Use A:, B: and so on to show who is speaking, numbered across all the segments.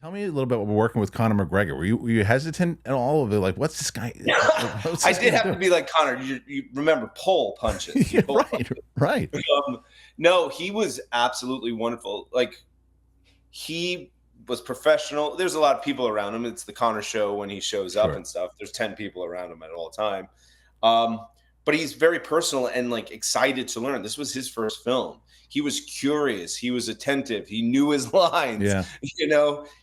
A: Tell me a little bit about working with Conor McGregor. Were you hesitant at all of it? Like, what's this guy? What's
B: I
A: this
B: did
A: guy
B: have to
A: doing?
B: be like Connor. You remember pull punches. You
A: Yeah,
B: pull
A: right,
B: punches.
A: right.
B: No, he was absolutely wonderful. Like he was professional. There's a lot of people around him. It's the Connor show when he shows up
A: Sure.
B: and stuff. There's 10 people around him at all time. Um, but he's very personal and like excited to learn. This was his first film. He was curious. He was attentive. He knew his lines.
A: Yeah,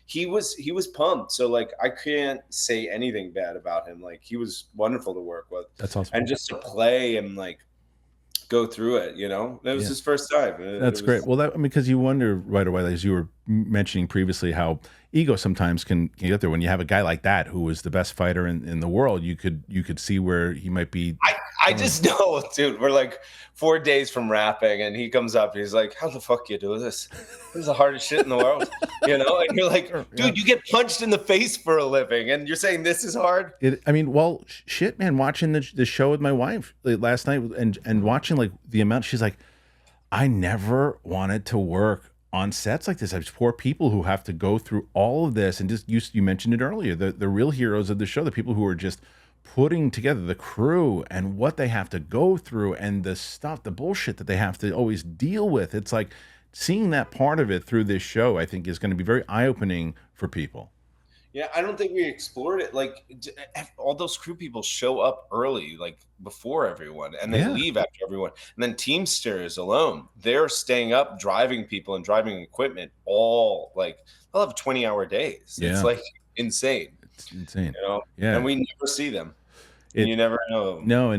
B: He was pumped. So like I can't say anything bad about him. Like he was wonderful to work with,
A: that's awesome.
B: and just to play and like go through it. It was
A: Yeah.
B: his first time.
A: That's
B: It
A: great.
B: was
A: Well, because you wonder right away, as you were mentioning previously, how ego sometimes can get there. When you have a guy like that who was the best fighter in the world, you could see where he might be.
B: I just know, dude, we're like 4 days from rapping and he comes up, he's like, how the fuck you do this? This is the hardest shit in the world. And you're like,
A: Sure, yeah.
B: dude, you get punched in the face for a living and you're saying this is hard?
A: I mean, well, shit, man. Watching the show with my wife last night, and watching like the amount, she's like, I never wanted to work on sets like this. I have poor people who have to go through all of this, and just you mentioned it earlier. The real heroes of the show, the people who are just putting together the crew and what they have to go through, and the stuff, the bullshit that they have to always deal with. It's like seeing that part of it through this show, I think, is going to be very eye opening for people.
B: Yeah, I don't think we explored it. Like all those crew people show up early, like before everyone, and they
A: Yeah,
B: leave after everyone. And then Teamsters alone, they're staying up, driving people and driving equipment all like they'll have 20-hour days. It's
A: yeah,
B: like insane,
A: it's insane.
B: and
A: Yeah,
B: we never see them. And
A: it
B: you never know.
A: no,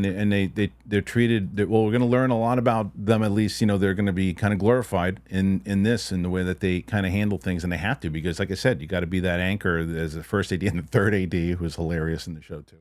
A: they're treated. Well, we're going to learn a lot about them. At least they're going to be kind of glorified in this, in the way that they kind of handle things, and they have to, because, like I said, you got to be that anchor as the first AD and the third AD, who was hilarious in the show too.